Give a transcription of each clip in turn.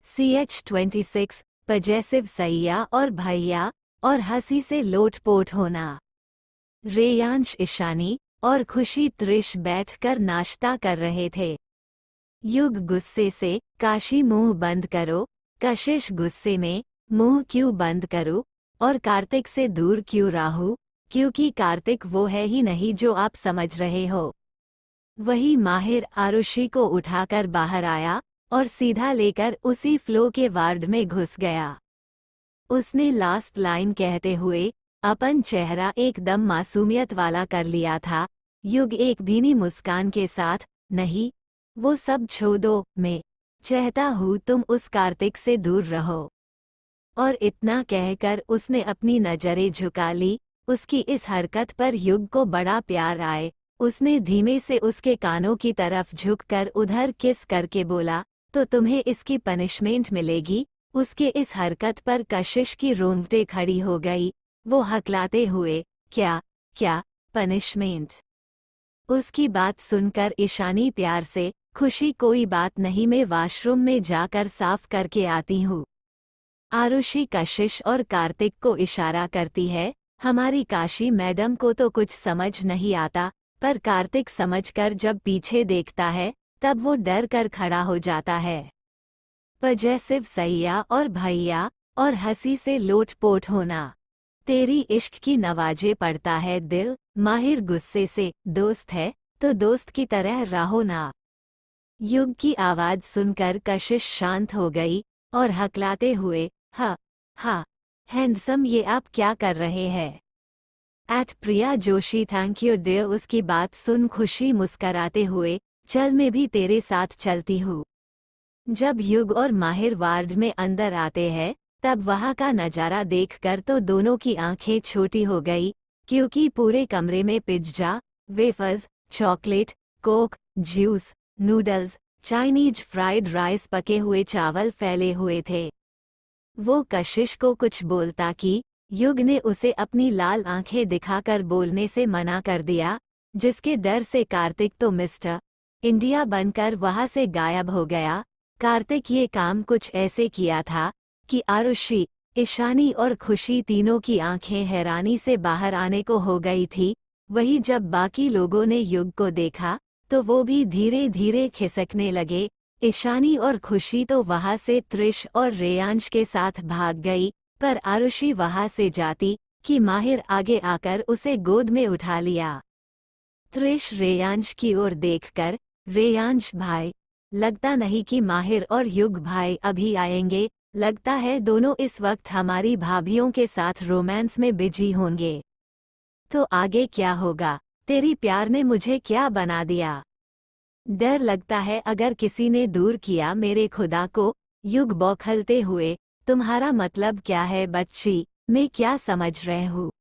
CH26 possessive सैया और भैया और हंसी से लोटपोट होना। रेयांश ईशानी और खुशी त्रिश बैठकर नाश्ता कर रहे थे। युग गुस्से से, काशी मुंह बंद करो। कशिश गुस्से में, मुंह क्यों बंद करूं? और कार्तिक से दूर क्यों राहू? क्योंकि कार्तिक वो है ही नहीं जो आप समझ रहे हो। वही माहिर आरुषि को उठाकर बाहर आया और सीधा लेकर उसी फ्लो के वार्ड में घुस गया। उसने लास्ट लाइन कहते हुए अपन चेहरा एकदम मासूमियत वाला कर लिया था। युग एक भीनी मुस्कान के साथ, नहीं, वो सब छोड़ दो, मैं चाहता हूँ तुम उस कार्तिक से दूर रहो। और इतना कहकर उसने अपनी नजरें झुका ली। उसकी इस हरकत पर युग को बड़ा प्यार आए। उसने धीमे से उसके कानों की तरफ झुककर उधर किस करके बोला, तो तुम्हें इसकी पनिशमेंट मिलेगी। उसके इस हरकत पर कशिश की रोंगटे खड़ी हो गई। वो हकलाते हुए, क्या क्या पनिशमेंट? उसकी बात सुनकर ईशानी प्यार से, खुशी कोई बात नहीं, मैं वॉशरूम में जाकर साफ करके आती हूँ। आरुषि कशिश और कार्तिक को इशारा करती है। हमारी काशी मैडम को तो कुछ समझ नहीं आता, पर कार्तिक समझकर जब पीछे देखता है तब वो डर कर खड़ा हो जाता है। पजेसिव सैया और भैया और हंसी से लोटपोट होना। तेरी इश्क की नवाजे पड़ता है दिल। माहिर गुस्से से, दोस्त है तो दोस्त की तरह रहो ना। युग की आवाज सुनकर कशिश शांत हो गई और हकलाते हुए, हाँ हैंडसम, ये आप क्या कर रहे हैं? प्रिया जोशी थैंक यू डियर। उसकी बात सुन खुशी मुस्कराते हुए, चल मैं भी तेरे साथ चलती हूँ। जब युग और माहिर वार्ड में अंदर आते हैं तब वहाँ का नज़ारा देखकर तो दोनों की आंखें छोटी हो गई, क्योंकि पूरे कमरे में pizza, wafers, chocolate, Coke, juice, noodles, Chinese fried rice, पके हुए चावल फैले हुए थे। वो कशिश को कुछ बोलता कि युग ने उसे अपनी लाल आंखें दिखाकर बोलने से मना कर दिया, जिसके डर से कार्तिक तो मिस्टर इंडिया बनकर वहां से गायब हो गया। कार्तिक ये काम कुछ ऐसे किया था कि आरुषि, ईशानी और खुशी तीनों की आंखें हैरानी से बाहर आने को हो गई थी। वही जब बाकी लोगों ने युग को देखा तो वो भी धीरे धीरे खिसकने लगे। ईशानी और खुशी तो वहां से त्रिश और रेयांश के साथ भाग गई, पर आरुषि वहां से जाती कि माहिर आगे आकर उसे गोद में उठा लिया। त्रिश रेयांश की ओर देखकर, रेयांश भाई, लगता नहीं कि माहिर और युग भाई अभी आएंगे। लगता है दोनों इस वक्त हमारी भाभियों के साथ रोमांस में बिजी होंगे। तो आगे क्या होगा? तेरी प्यार ने मुझे क्या बना दिया? डर लगता है अगर किसी ने दूर किया मेरे खुदा को। युग बौखलते हुए, तुम्हारा मतलब क्या है बच्ची? मैं क्या समझ रहे हूँ?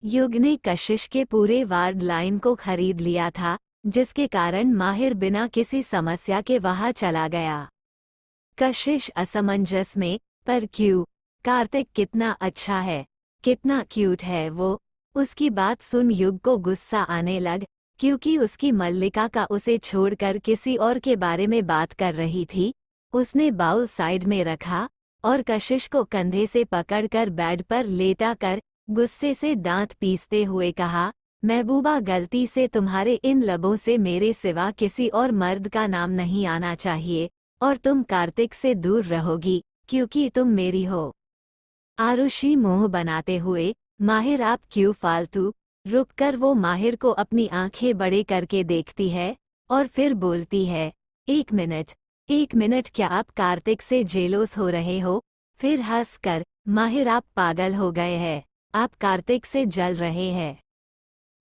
युग ने कशिश के पूरे वार्ड लाइन को खरीद लिया था, जिसके कारण माहिर बिना किसी समस्या के वहां चला गया। कशिश असमंजस में, पर क्यों? कार्तिक कितना अच्छा है, कितना क्यूट है वो। उसकी बात सुन युग को गुस्सा आने लग, क्योंकि उसकी मल्लिका का उसे छोड़कर किसी और के बारे में बात कर रही थी। उसने बाउल साइड में रखा और कशिश को कंधे से पकड़कर बेड पर लेटा कर गुस्से से दांत पीसते हुए कहा, महबूबा, गलती से तुम्हारे इन लबों से मेरे सिवा किसी और मर्द का नाम नहीं आना चाहिए, और तुम कार्तिक से दूर रहोगी क्योंकि तुम मेरी हो। आरुषि मुंह बनाते हुए, माहिर आप क्यों फालतू? रुककर वो माहिर को अपनी आंखें बड़े करके देखती है और फिर बोलती है, एक मिनट, क्या आप कार्तिक से जेलोस हो रहे हो? फिर हंसकर, माहिर आप पागल हो गए हैं, आप कार्तिक से जल रहे हैं।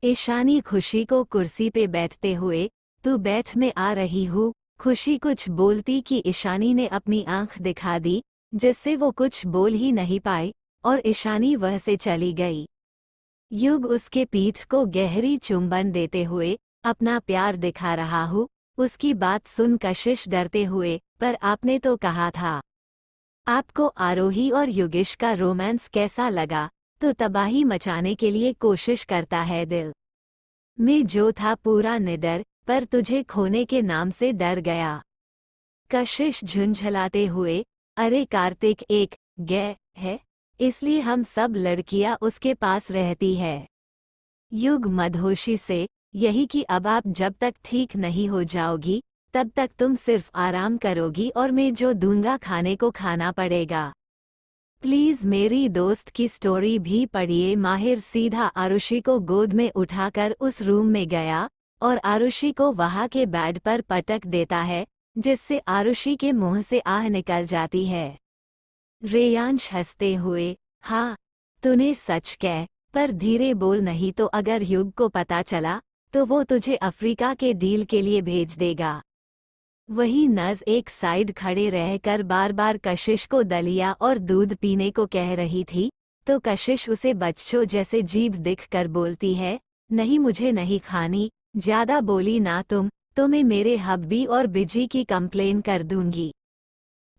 ईशानी खुशी को कुर्सी पे बैठते हुए, तू बैठ, मैं आ रही हूँ। खुशी कुछ बोलती कि ईशानी ने अपनी आंख दिखा दी, जिससे वो कुछ बोल ही नहीं पाई, और ईशानी वह से चली गई। युग उसके पीठ को गहरी चुंबन देते हुए, अपना प्यार दिखा रहा हूँ। उसकी बात सुन कशिश डरते हुए, पर आपने तो कहा था। आपको आरोही और युगेश का रोमांस कैसा लगा? तो तबाही मचाने के लिए कोशिश करता है दिल में जो था पूरा निडर, पर तुझे खोने के नाम से डर गया। कशिश झुंझलाते हुए, अरे कार्तिक एक गे है, इसलिए हम सब लड़कियां उसके पास रहती है। युग मदहोशी से, यही कि अब आप जब तक ठीक नहीं हो जाओगी तब तक तुम सिर्फ आराम करोगी और मैं जो दूंगा खाने को खाना पड़ेगा। प्लीज मेरी दोस्त की स्टोरी भी पढ़िए। माहिर सीधा आरुषि को गोद में उठाकर उस रूम में गया और आरुषि को वहां के बेड पर पटक देता है, जिससे आरुषि के मुंह से आह निकल जाती है। रेयांश हंसते हुए, हाँ तूने सच कह, पर धीरे बोल नहीं तो अगर युग को पता चला तो वो तुझे अफ्रीका के डील के लिए भेज देगा। वही नज एक साइड खड़े रहकर बार बार कशिश को दलिया और दूध पीने को कह रही थी, तो कशिश उसे बच्चों जैसे जीभ दिख कर बोलती है, नहीं मुझे नहीं खानी, ज्यादा बोली ना तो मैं मेरे हब्बी और बिजी की कंप्लेन कर दूंगी।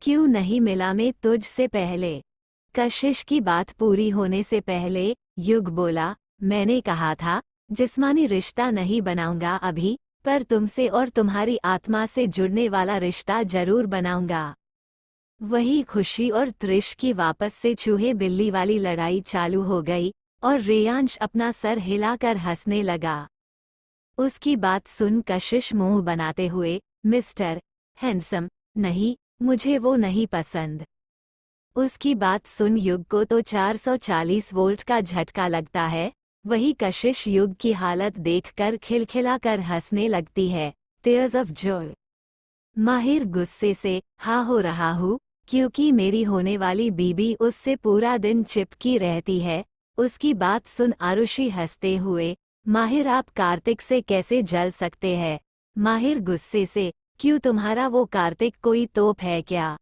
क्यों नहीं मिला मैं तुझ से पहले? कशिश की बात पूरी होने से पहले युग बोला, मैंने कहा था जिस्मानी रिश्ता नहीं बनाऊंगा अभी, पर तुमसे और तुम्हारी आत्मा से जुड़ने वाला रिश्ता जरूर बनाऊंगा। वही खुशी और त्रिश की वापस से चूहे बिल्ली वाली लड़ाई चालू हो गई और रेयांश अपना सर हिलाकर हंसने लगा। उसकी बात सुन कशिश मुंह बनाते हुए, मिस्टर हैंडसम, नहीं मुझे वो नहीं पसंद। उसकी बात सुन युग को तो 440 वोल्ट का झटका लगता है। वही कशिश युग की हालत देखकर खिलखिलाकर हंसने लगती है, टीयर्स ऑफ जॉय। माहिर गुस्से से हाँ हो रहा हूँ, क्योंकि मेरी होने वाली बीबी उससे पूरा दिन चिपकी रहती है। उसकी बात सुन आरुषि हंसते हुए, माहिर आप कार्तिक से कैसे जल सकते हैं? माहिर गुस्से से, क्यों तुम्हारा वो कार्तिक कोई तोप है क्या?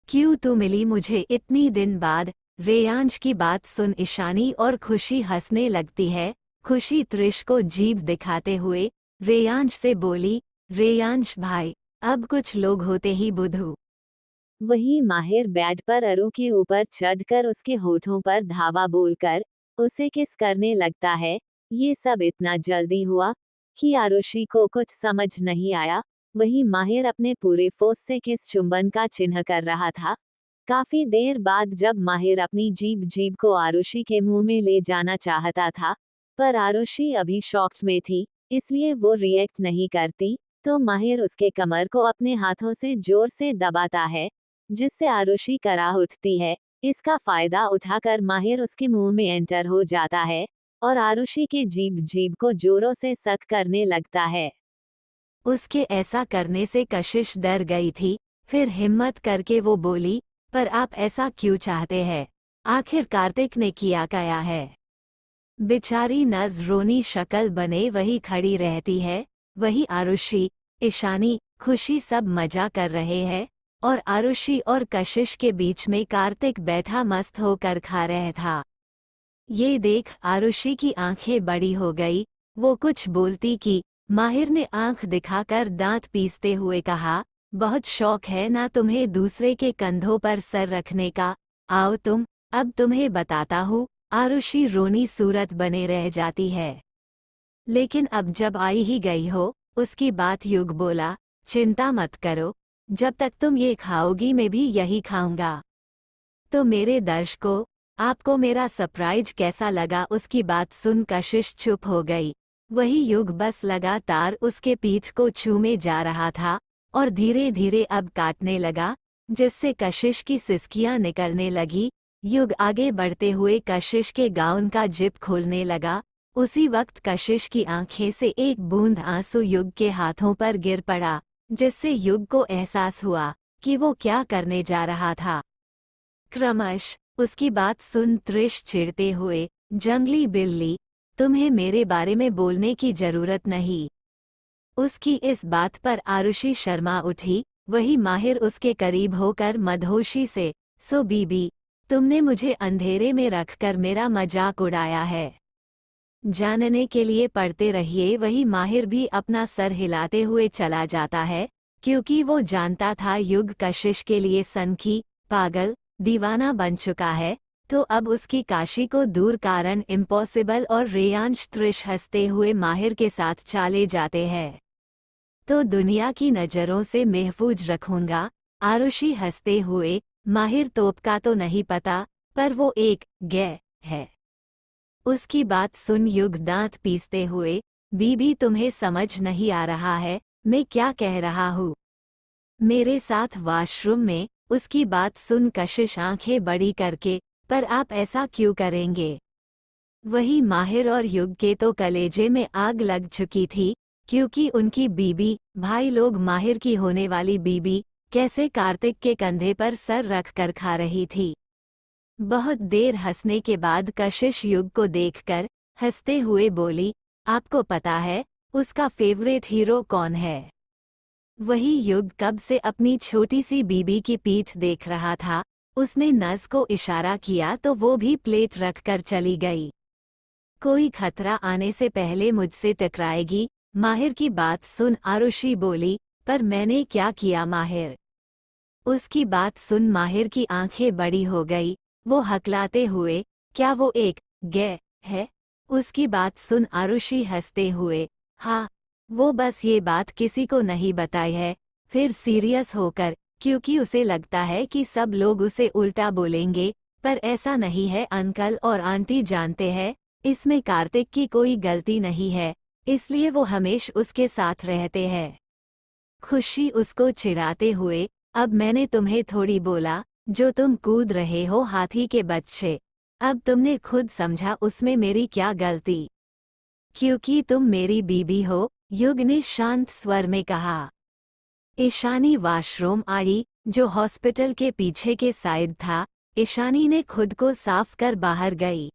क्यों तू मिली मुझे इतनी दिन बाद? रेयांश की बात सुन ईशानी और खुशी हंसने लगती है। खुशी त्रिश को जीभ दिखाते हुए रेयांश से बोली, रेयांश भाई, अब कुछ लोग होते ही बुद्धू। वही माहिर बेड पर अरु के ऊपर चढ़कर उसके होठों पर धावा बोलकर उसे किस करने लगता है। ये सब इतना जल्दी हुआ कि आरुषि को कुछ समझ नहीं आया। वही माहिर अपने पूरे फोर्स से किस चुंबन का चिन्ह कर रहा था। काफी देर बाद जब माहिर अपनी जीभ को आरुषि के मुंह में ले जाना चाहता था, पर आरुषि अभी शॉक्ड में थी, इसलिए वो रिएक्ट नहीं करती, तो माहिर उसके कमर को अपने हाथों से जोर से दबाता है, जिससे आरुषि कराह उठती है। इसका फायदा उठाकर माहिर उसके मुंह में एंटर हो जाता है और आरुषि के जीभ को जोरों से सक करने लगता है। उसके ऐसा करने से कशिश डर गई थी, फिर हिम्मत करके वो बोली, पर आप ऐसा क्यों चाहते हैं? आखिर कार्तिक ने किया क्या है? बेचारी नजरोनी शक्ल बने वही खड़ी रहती है। वही आरुषि, ईशानी, खुशी सब मजा कर रहे हैं और आरुषि और कशिश के बीच में कार्तिक बैठा मस्त होकर खा रहा था। ये देख आरुषि की आंखें बड़ी हो गई। वो कुछ बोलती कि माहिर ने आंख दिखाकर दांत पीसते हुए कहा, बहुत शौक है ना तुम्हें दूसरे के कंधों पर सर रखने का? आओ अब तुम्हें बताता हूँ। आरुषि रोनी सूरत बने रह जाती है। लेकिन अब जब आई ही गई हो, उसकी बात युग बोला, चिंता मत करो, जब तक तुम ये खाओगी मैं भी यही खाऊंगा। तो मेरे दर्शकों, आपको मेरा सरप्राइज कैसा लगा? उसकी बात सुन कशिश चुप हो गई। वही युग बस लगातार उसके पीठ को छूमे जा रहा था और धीरे धीरे अब काटने लगा, जिससे कशिश की सिसकियां निकलने लगी। युग आगे बढ़ते हुए कशिश के गाउन का जिप खोलने लगा। उसी वक्त कशिश की आंखें से एक बूंद आंसू युग के हाथों पर गिर पड़ा, जिससे युग को एहसास हुआ कि वो क्या करने जा रहा था। क्रमश उसकी बात सुन त्रिश चिढ़ते हुए, जंगली बिल्ली, तुम्हें मेरे बारे में बोलने की जरूरत नहीं। उसकी इस बात पर आरुषि शर्मा उठी। वही माहिर उसके करीब होकर मदहोशी से, सो बीबी, तुमने मुझे अंधेरे में रखकर मेरा मजाक उड़ाया है। जानने के लिए पढ़ते रहिए। वही माहिर भी अपना सर हिलाते हुए चला जाता है, क्योंकि वो जानता था युग कशिश के लिए सनकी, पागल, दीवाना बन चुका है। तो अब उसकी काशी को दूर कारण इम्पॉसिबल और रेयांश त्रिश हंसते हुए माहिर के साथ चाले जाते हैं। तो दुनिया की नज़रों से महफूज रखूंगा, आरुषि हंसते हुए, माहिर तोप का तो नहीं पता, पर वो एक गे है। उसकी बात सुन युग दांत पीसते हुए, बीबी तुम्हें समझ नहीं आ रहा है मैं क्या कह रहा हूँ। मेरे साथ वॉशरूम में। उसकी बात सुन कशिश आंखें बड़ी करके, पर आप ऐसा क्यों करेंगे। वही माहिर और युग के तो कलेजे में आग लग चुकी थी, क्योंकि उनकी बीबी, भाई लोग माहिर की होने वाली बीबी, कैसे कार्तिक के कंधे पर सर रख कर खा रही थी। बहुत देर हंसने के बाद कशिश युग को देखकर हंसते हुए बोली, आपको पता है उसका फेवरेट हीरो कौन है। वही युग कब से अपनी छोटी सी बीबी की पीठ देख रहा था। उसने नस को इशारा किया तो वो भी प्लेट रखकर चली गई। कोई खतरा आने से पहले मुझसे टकराएगी। माहिर की बात सुन आरुषि बोली, पर मैंने क्या किया माहिर। उसकी बात सुन माहिर की आंखें बड़ी हो गई। वो हकलाते हुए, क्या वो एक गे है। उसकी बात सुन आरुषि हंसते हुए, हाँ, वो बस ये बात किसी को नहीं बताई है। फिर सीरियस होकर, क्योंकि उसे लगता है कि सब लोग उसे उल्टा बोलेंगे, पर ऐसा नहीं है। अंकल और आंटी जानते हैं इसमें कार्तिक की कोई गलती नहीं है, इसलिए वो हमेश उसके साथ रहते हैं। खुशी उसको चिढ़ाते हुए, अब मैंने तुम्हें थोड़ी बोला, जो तुम कूद रहे हो हाथी के बच्चे। अब तुमने खुद समझा उसमें मेरी क्या गलती। क्योंकि तुम मेरी बीबी हो, युग ने शांत स्वर में कहा। ईशानी वॉशरूम आई, जो हॉस्पिटल के पीछे के साइड था। ईशानी ने खुद को साफ कर बाहर गई।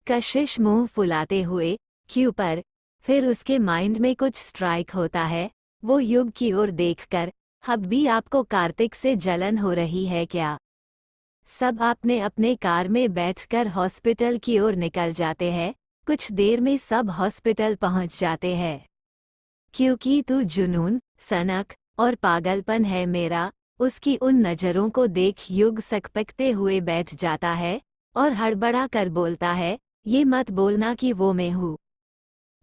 कशिश मुंह फुलाते हुए, क्यों पर। फिर उसके माइंड में कुछ स्ट्राइक होता है। वो युग की ओर देखकर, अब भी आपको कार्तिक से जलन हो रही है क्या। सब अपने अपने कार में बैठकर हॉस्पिटल की ओर निकल जाते हैं। कुछ देर में सब हॉस्पिटल पहुंच जाते हैं। क्योंकि तू जुनून, सनक और पागलपन है मेरा। उसकी उन नज़रों को देख युग सकपकते हुए बैठ जाता है और हड़बड़ा कर बोलता है, ये मत बोलना कि वो मैं हूँ।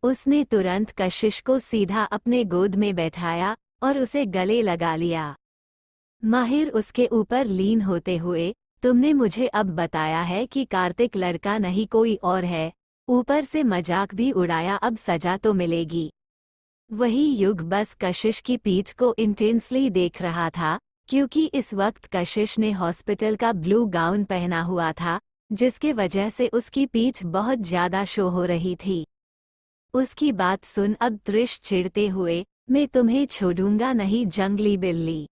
उसने तुरंत कशिश को सीधा अपने गोद में बैठाया और उसे गले लगा लिया। माहिर उसके ऊपर लीन होते हुए, तुमने मुझे अब बताया है कि कार्तिक लड़का नहीं कोई और है। ऊपर से मजाक भी उड़ाया, अब सजा तो मिलेगी। वही युग बस कशिश की पीठ को इंटेंसली देख रहा था, क्योंकि इस वक्त कशिश ने हॉस्पिटल का ब्लू गाउन पहना हुआ था, जिसके वजह से उसकी पीठ बहुत ज्यादा शो हो रही थी। उसकी बात सुन अब त्रिश चिढ़ते हुए, मैं तुम्हें छोड़ूंगा नहीं जंगली बिल्ली।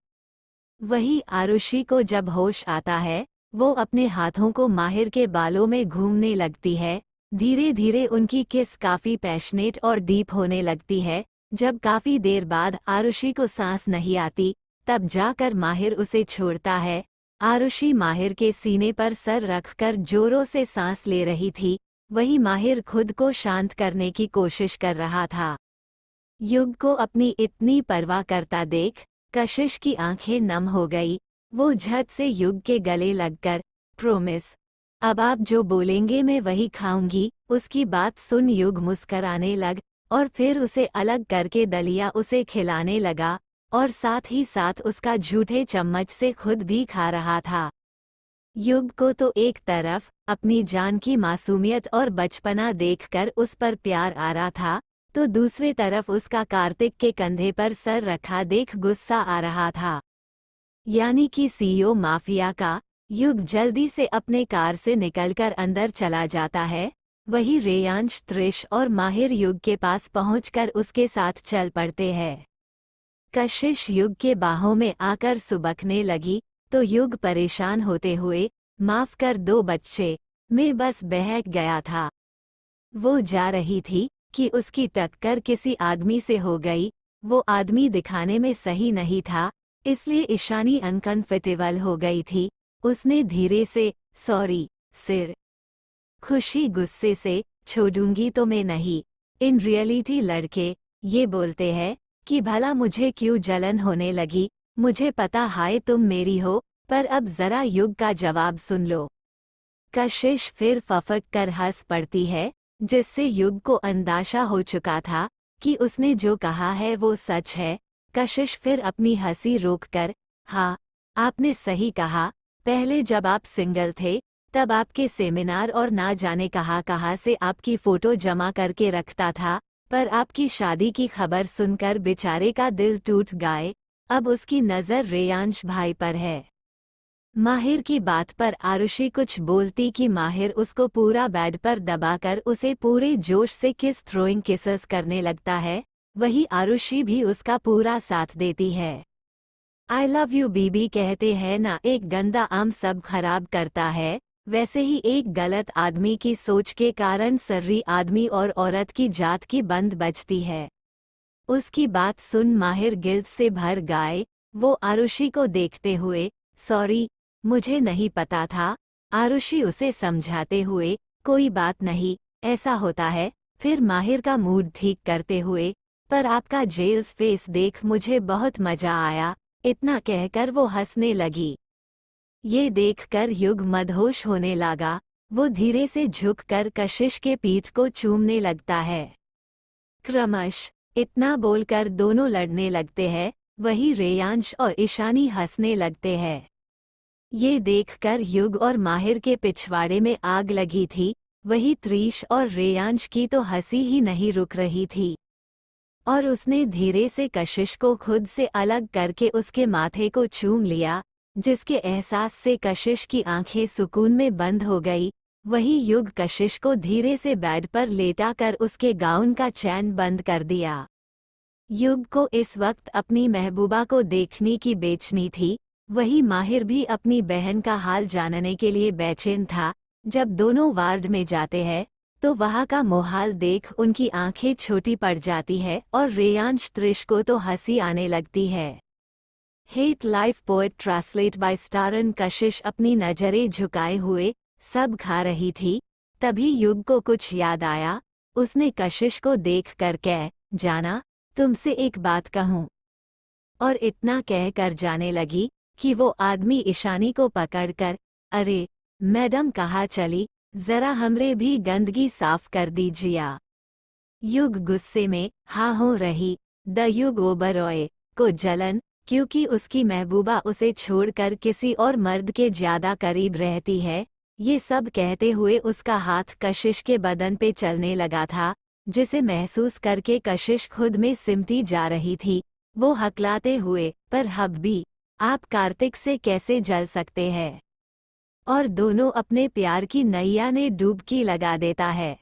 वही आरुषि को जब होश आता है, वो अपने हाथों को माहिर के बालों में घूमने लगती है। धीरे धीरे उनकी किस काफी पैशनेट और डीप होने लगती है। जब काफी देर बाद आरुषि को सांस नहीं आती, तब जाकर माहिर उसे छोड़ता है। आरुषि माहिर के सीने पर सर रखकर जोरों से सांस ले रही थी। वही माहिर खुद को शांत करने की कोशिश कर रहा था। युग को अपनी इतनी परवाह करता देख कशिश की आंखें नम हो गई। वो झट से युग के गले लगकर, प्रोमिस, अब आप जो बोलेंगे मैं वही खाऊंगी। उसकी बात सुन युग मुस्कराने लग और फिर उसे अलग करके दलिया उसे खिलाने लगा और साथ ही साथ उसका झूठे चम्मच से खुद भी खा रहा था। युग को तो एक तरफ अपनी जान की मासूमियत और बचपना देखकर उस पर प्यार आ रहा था, तो दूसरी तरफ उसका कार्तिक के कंधे पर सर रखा देख गुस्सा आ रहा था। यानी कि सीईओ माफिया का। युग जल्दी से अपने कार से निकलकर अंदर चला जाता है। वही रेयांश, त्रिश और माहिर युग के पास पहुंचकर उसके साथ चल पड़ते हैं। कशिश युग के बाहों में आकर सुबकने लगी, तो युग परेशान होते हुए, माफ कर दो बच्चे, मैं बस बहक गया था। वो जा रही थी कि उसकी टक्कर किसी आदमी से हो गई। वो आदमी दिखाने में सही नहीं था, इसलिए ईशानी अनकंफर्टेबल हो गई थी। उसने धीरे से, सॉरी सिर। खुशी गुस्से से, छोड़ूंगी तो मैं नहीं। इन रियलिटी लड़के ये बोलते हैं कि भला मुझे क्यों जलन होने लगी। मुझे पता है तुम मेरी हो, पर अब जरा युग का जवाब सुन लो। कशिश फिर फफक कर हंस पड़ती है, जिससे युग को अंदाजा हो चुका था कि उसने जो कहा है वो सच है। कशिश फिर अपनी हंसी रोककर, हाँ, आपने सही कहा। पहले जब आप सिंगल थे, तब आपके सेमिनार और ना जाने कहाँ से आपकी फ़ोटो जमा करके रखता था, पर आपकी शादी की खबर सुनकर बेचारे का दिल टूट गया। अब उसकी नज़र रेयांश भाई पर है। माहिर की बात पर आरुषि कुछ बोलती कि माहिर उसको पूरा बेड पर दबाकर उसे पूरे जोश से किस थ्रोइंग किसेस करने लगता है, वही आरुषि भी उसका पूरा साथ देती है। आई लव यू बीबी कहते हैं ना, एक गंदा आम सब खराब करता है, वैसे ही एक गलत आदमी की सोच के कारण सर्री आदमी और औरत की जात की बंद बजती है। उसकी बात सुन माहिर गिल्ट से भर गए। वो आरुषि को देखते हुए, सॉरी, मुझे नहीं पता था। आरुषि उसे समझाते हुए, कोई बात नहीं, ऐसा होता है। फिर माहिर का मूड ठीक करते हुए, पर आपका जेल्स फेस देख मुझे बहुत मजा आया, इतना कहकर वो हंसने लगी। ये देखकर युग मदहोश होने लगा। वो धीरे से झुककर कशिश के पीठ को चूमने लगता है। क्रमश इतना बोलकर दोनों लड़ने लगते हैं। वही रेयांश और ईशानी हंसने लगते हैं। ये देखकर युग और माहिर के पिछवाड़े में आग लगी थी। वही त्रिश और रेयांश की तो हंसी ही नहीं रुक रही थी। और उसने धीरे से कशिश को खुद से अलग करके उसके माथे को चूम लिया, जिसके एहसास से कशिश की आंखें सुकून में बंद हो गई। वही युग कशिश को धीरे से बेड पर लेटा कर उसके गाउन का चैन बंद कर दिया। युग को इस वक्त अपनी महबूबा को देखने की बेचैनी थी। वही माहिर भी अपनी बहन का हाल जानने के लिए बेचैन था। जब दोनों वार्ड में जाते हैं, तो वहाँ का मोहाल देख उनकी आंखें छोटी पड़ जाती है और रेयांश त्रिश को तो हंसी आने लगती है। Hate life poet translate by स्टारन कशिश अपनी नजरें झुकाए हुए सब खा रही थी। तभी युग को कुछ याद आया। उसने कशिश को देख कर कह, जाना, तुमसे एक बात कहूँ। और इतना कह कर जाने लगी कि वो आदमी ईशानी को पकड़कर, अरे मैडम कहाँ चली, जरा हमरे भी गंदगी साफ कर दीजिए। युग गुस्से में हाँ हो रही। द युग ओबरॉय को जलन, क्योंकि उसकी महबूबा उसे छोड़कर किसी और मर्द के ज्यादा करीब रहती है। ये सब कहते हुए उसका हाथ कशिश के बदन पे चलने लगा था, जिसे महसूस करके कशिश खुद में सिमटी जा रही थी। वो हकलाते हुए, पर हब्बी, आप कार्तिक से कैसे जल सकते हैं। और दोनों अपने प्यार की नैया ने डुबकी लगा देता है।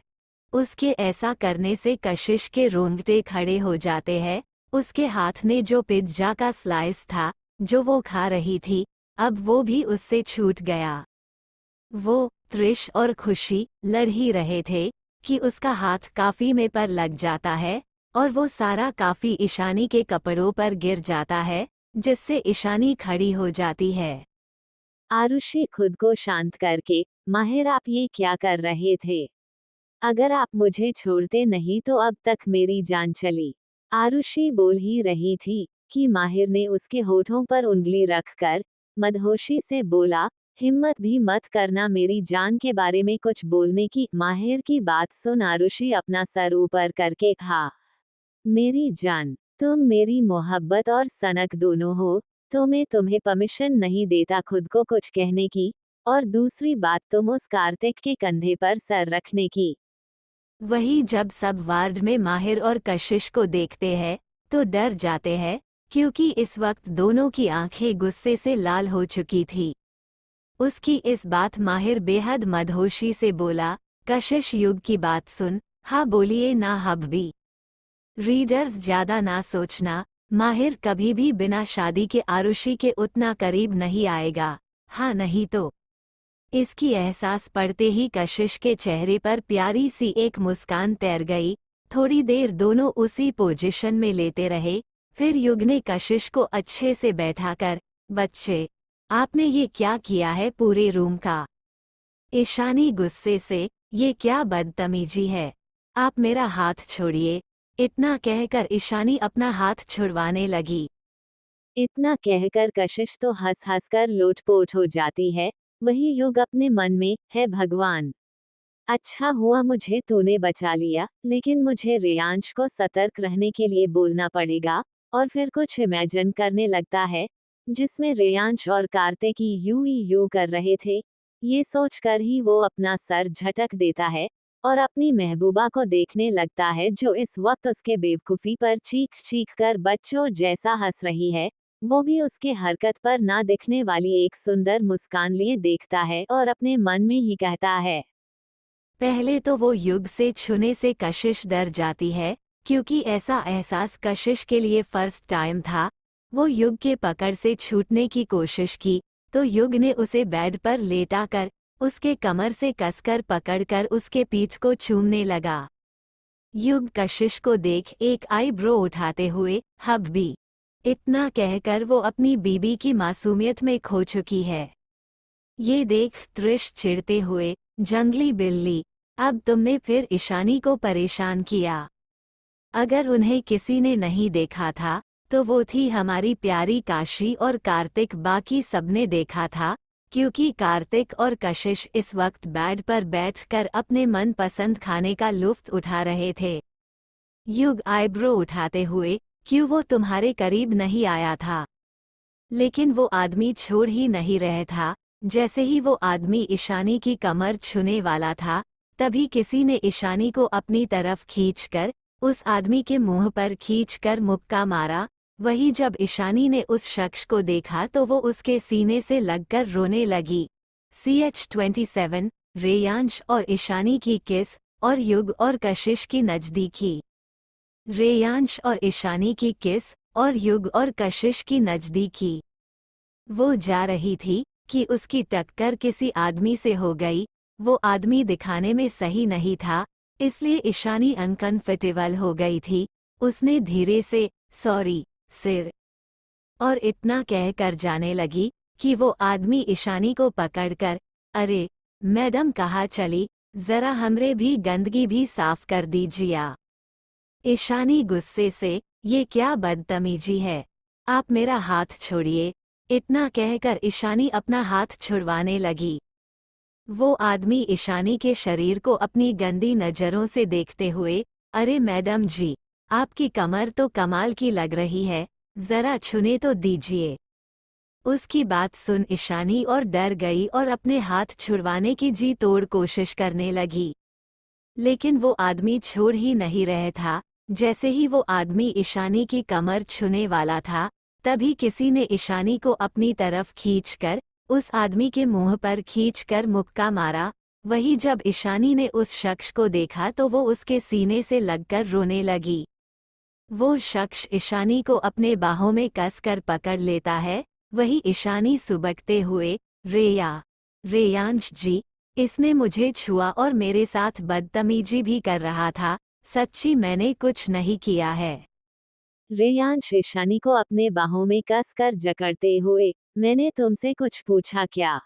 उसके ऐसा करने से कशिश के रोंगटे खड़े हो जाते हैं। उसके हाथ ने जो पिज्जा का स्लाइस था, जो वो खा रही थी, अब वो भी उससे छूट गया। वो, त्रिश और खुशी लड़ ही रहे थे कि उसका हाथ काफी में पर लग जाता है और वो सारा काफी ईशानी के कपड़ों पर गिर जाता है, जिससे ईशानी खड़ी हो जाती है। आरुषि खुद को शांत करके, माहिर आप ये क्या कर रहे थे? अगर आप मुझे छोड़ते नहीं तो अब तक मेरी जान चली। आरुषि बोल ही रही थी कि माहिर ने उसके होठों पर उंगली रखकर मदहोशी से बोला, हिम्मत भी मत करना मेरी जान के बारे में कुछ बोलने की। माहिर की बात सुन आरुषि अपना सर ऊपर करके, हाँ मेरी जान, तुम मेरी मोहब्बत और सनक दोनों हो, तो मैं तुम्हें परमिशन नहीं देता खुद को कुछ कहने की, और दूसरी बात तुम उस कार्तिक के कंधे पर सर रखने की। वही जब सब वार्ड में माहिर और कशिश को देखते हैं, तो डर जाते हैं, क्योंकि इस वक्त दोनों की आंखें गुस्से से लाल हो चुकी थी। उसकी इस बात माहिर बेहद मदहोशी से बोला, कशिश युग की बात सुन, हाँ बोलिए ना हब्बी। रीडर्स ज्यादा ना सोचना, माहिर कभी भी बिना शादी के आरुषि के उतना करीब नहीं आएगा, हाँ नहीं तो। इसकी एहसास पड़ते ही कशिश के चेहरे पर प्यारी सी एक मुस्कान तैर गई। थोड़ी देर दोनों उसी पोजीशन में लेते रहे। फिर युग ने कशिश को अच्छे से बैठाकर, बच्चे, आपने ये क्या किया है पूरे रूम का? ईशानी गुस्से से, ये क्या बदतमीजी है, आप मेरा हाथ छोड़िए। इतना कहकर ईशानी अपना हाथ छुड़वाने लगी। इतना कहकर कशिश तो हंस हंस कर लोटपोट हो जाती है। वही युग अपने मन में, है भगवान, अच्छा हुआ मुझे तूने बचा लिया, लेकिन मुझे रेयांश को सतर्क रहने के लिए बोलना पड़ेगा। और फिर कुछ इमेजिन करने लगता है, जिसमें रेयांश और कार्तिक यू कर रहे थे। ये सोचकर ही वो अपना सर झटक देता है और अपनी महबूबा को देखने लगता है, जो इस वक्त उसके बेवकूफी पर चीख चीख कर बच्चों जैसा हंस रही है। वो भी उसके हरकत पर ना दिखने वाली एक सुंदर मुस्कान लिए देखता है और अपने मन में ही कहता है। पहले तो वो युग से छूने से कशिश डर जाती है, क्योंकि ऐसा एहसास कशिश के लिए फर्स्ट टाइम था। वो युग के पकड़ से छूटने की कोशिश की, तो युग ने उसे बेड पर लेटा कर उसके कमर से कसकर पकड़कर उसके पीठ को चूमने लगा। युग कशिश को देख एक आईब्रो उठाते हुए हब्बी, इतना कहकर वो अपनी बीबी की मासूमियत में खो चुकी है। ये देख त्रिश चिढ़ते हुए, जंगली बिल्ली, अब तुमने फिर ईशानी को परेशान किया। अगर उन्हें किसी ने नहीं देखा था, तो वो थी हमारी प्यारी काशी, और कार्तिक बाकी सबने देखा था, क्योंकि कार्तिक और कशिश इस वक्त बेड पर बैठकर अपने मनपसंद खाने का लुत्फ उठा रहे थे। युग आईब्रो उठाते हुए, क्यों वो तुम्हारे करीब नहीं आया था? लेकिन वो आदमी छोड़ ही नहीं रहे था। जैसे ही वो आदमी ईशानी की कमर छूने वाला था, तभी किसी ने ईशानी को अपनी तरफ खींचकर उस आदमी के मुंह पर खींचकर मुक्का मारा। वही जब ईशानी ने उस शख्स को देखा तो वो उसके सीने से लगकर रोने लगी। CH27 रेयांश और ईशानी की किस, और युग और कशिश की नज़दीकी। रेयांश और ईशानी की किस, और युग और कशिश की नज़दीकी। वो जा रही थी कि उसकी टक्कर किसी आदमी से हो गई। वो आदमी दिखाने में सही नहीं था, इसलिए ईशानी अनकंफर्टेबल हो गई थी। उसने धीरे से सॉरी सिर और इतना कहकर जाने लगी कि वो आदमी ईशानी को पकड़कर, अरे मैडम कहाँ चली, जरा हमरे भी गंदगी भी साफ कर दीजिए। ईशानी गुस्से से, ये क्या बदतमीजी है, आप मेरा हाथ छोड़िए। इतना कहकर ईशानी अपना हाथ छुड़वाने लगी। वो आदमी ईशानी के शरीर को अपनी गंदी नज़रों से देखते हुए, अरे मैडम जी, आपकी कमर तो कमाल की लग रही है, जरा छूने तो दीजिए। उसकी बात सुन ईशानी और डर गई और अपने हाथ छुड़वाने की जी तोड़ कोशिश करने लगी। लेकिन वो आदमी छोड़ ही नहीं रहे था। जैसे ही वो आदमी ईशानी की कमर छूने वाला था, तभी किसी ने ईशानी को अपनी तरफ खींचकर उस आदमी के मुंह पर खींचकर मुक्का मारा। वही जब ईशानी ने उस शख्स को देखा तो वो उसके सीने से लगकर रोने लगी। वो शख्स ईशानी को अपने बाहों में कसकर पकड़ लेता है। वही ईशानी सुबकते हुए, रेयांश जी, इसने मुझे छुआ और मेरे साथ बदतमीजी भी कर रहा था, सच्ची मैंने कुछ नहीं किया है। रेयांश ईशानी को अपने बाहों में कसकर जकड़ते हुए, मैंने तुमसे कुछ पूछा क्या?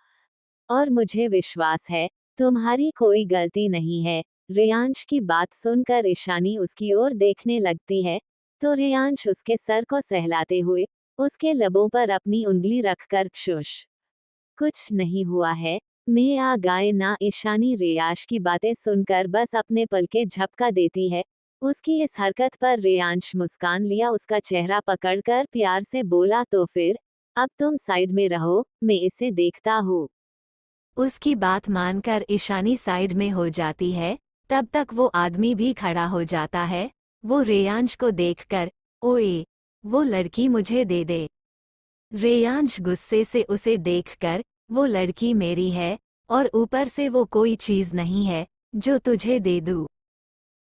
और मुझे विश्वास है तुम्हारी कोई गलती नहीं है। रेयांश की बात सुनकर ईशानी उसकी ओर देखने लगती है, तो रेयांश उसके सर को सहलाते हुए उसके लबों पर अपनी उंगली रखकर शुश, कुछ नहीं हुआ है, मैं आ गाय ना। ईशानी रेयांश की बातें सुनकर बस अपने पलके झपका देती है। उसकी इस हरकत पर रेयांश मुस्कान लिया उसका चेहरा पकड़कर प्यार से बोला, तो फिर अब तुम साइड में रहो, मैं इसे देखता हूँ। उसकी बात मानकर ईशानी साइड में हो जाती है। तब तक वो आदमी भी खड़ा हो जाता है। वो रेयांश को देखकर, ओए, वो लड़की मुझे दे दे। रेयांश गुस्से से उसे देखकर, वो लड़की मेरी है, और ऊपर से वो कोई चीज नहीं है जो तुझे दे दूं।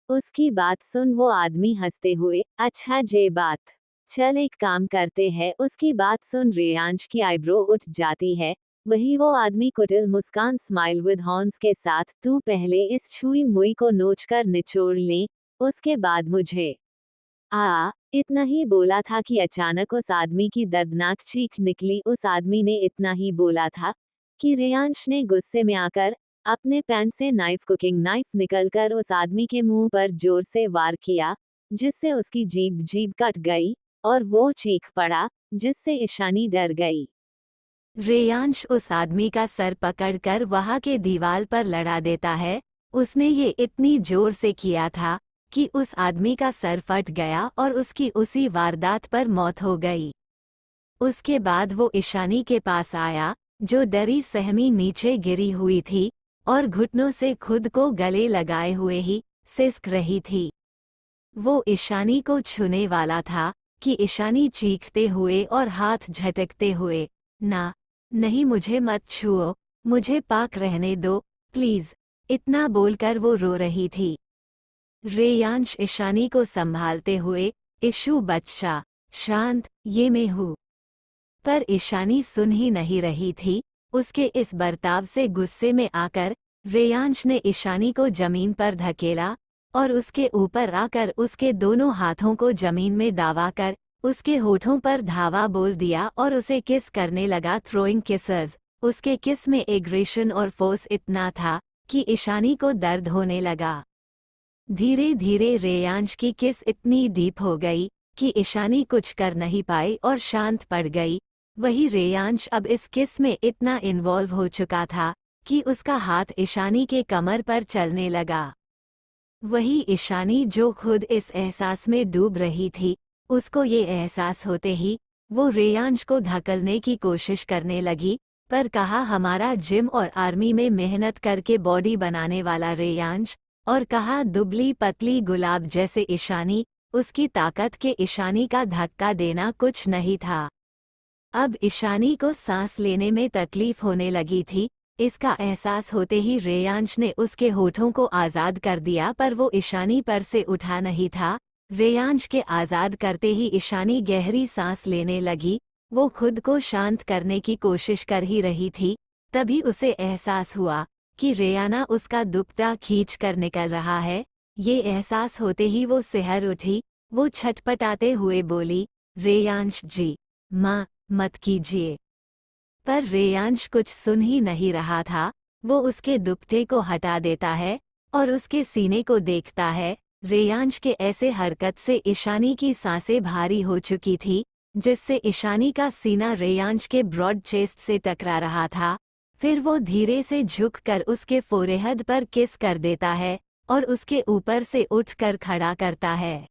उसकी बात सुन वो आदमी हंसते हुए, अच्छा जे बात, चल एक काम करते हैं। उसकी बात सुन रेयांश की आईब्रो उठ जाती है। वही वो आदमी कुटिल मुस्कान स्माइल विद हॉर्न्स के साथ, तू पहले इस छुई मुई को नोचकर निचोड़ ले, उसके बाद मुझे इतना ही बोला था कि अचानक उस आदमी की दर्दनाक चीख निकली। उस आदमी ने इतना ही बोला था कि रेयांश ने गुस्से में आकर अपने पैंट से कुकिंग नाइफ निकलकर उस आदमी के मुंह पर जोर से वार किया, जिससे उसकी जीभ कट गई और वो चीख पड़ा, जिससे ईशानी डर गई। रेयांश उस आदमी का सर पकड़कर वहां के दीवार पर लड़ा देता है। उसने ये इतनी जोर से किया था कि उस आदमी का सर फट गया और उसकी उसी वारदात पर मौत हो गई। उसके बाद वो ईशानी के पास आया, जो डरी सहमी नीचे गिरी हुई थी और घुटनों से खुद को गले लगाए हुए ही सिसक रही थी। वो ईशानी को छूने वाला था कि ईशानी चीखते हुए और हाथ झटकते हुए, ना, नहीं, मुझे मत छुओ, मुझे पाक रहने दो, प्लीज, इतना बोलकर वो रो रही थी। रेयांश ईशानी को संभालते हुए, इशू बच्चा, शांत, ये मैं हूँ। पर ईशानी सुन ही नहीं रही थी। उसके इस बर्ताव से गुस्से में आकर रेयांश ने ईशानी को जमीन पर धकेला और उसके ऊपर आकर उसके दोनों हाथों को जमीन में दबाकर उसके होठों पर धावा बोल दिया और उसे किस करने लगा, थ्रोइंग किसेस। उसके किस में एग्रेशन और फोर्स इतना था कि ईशानी को दर्द होने लगा। धीरे धीरे रेयांश की किस इतनी डीप हो गई कि ईशानी कुछ कर नहीं पाई और शांत पड़ गई। वही रेयांश अब इस किस में इतना इन्वॉल्व हो चुका था कि उसका हाथ ईशानी के कमर पर चलने लगा। वही ईशानी जो खुद इस एहसास में डूब रही थी, उसको ये एहसास होते ही वो रेयांश को धकेलने की कोशिश करने लगी, पर कहा हमारा जिम और आर्मी में मेहनत करके बॉडी बनाने वाला रेयांश, और कहा दुबली पतली गुलाब जैसे ईशानी, उसकी ताकत के ईशानी का धक्का देना कुछ नहीं था। अब ईशानी को सांस लेने में तकलीफ होने लगी थी। इसका एहसास होते ही रेयांश ने उसके होठों को आज़ाद कर दिया, पर वो ईशानी पर से उठा नहीं था। रेयांश के आज़ाद करते ही ईशानी गहरी सांस लेने लगी। वो खुद को शांत करने की कोशिश कर ही रही थी, तभी उसे एहसास हुआ कि रेयाना उसका दुपट्टा खींच कर निकल रहा है। ये एहसास होते ही वो सिहर उठी। वो छटपटाते हुए बोली, रेयांश जी, माँ, मत कीजिए। पर रेयांश कुछ सुन ही नहीं रहा था। वो उसके दुपट्टे को हटा देता है और उसके सीने को देखता है। रेयांश के ऐसे हरकत से ईशानी की सांसें भारी हो चुकी थी, जिससे ईशानी का सीना रेयांश के ब्रॉड चेस्ट से टकरा रहा था। फिर वो धीरे से झुककर उसके फोरहेड पर किस कर देता है और उसके ऊपर से उठकर खड़ा करता है।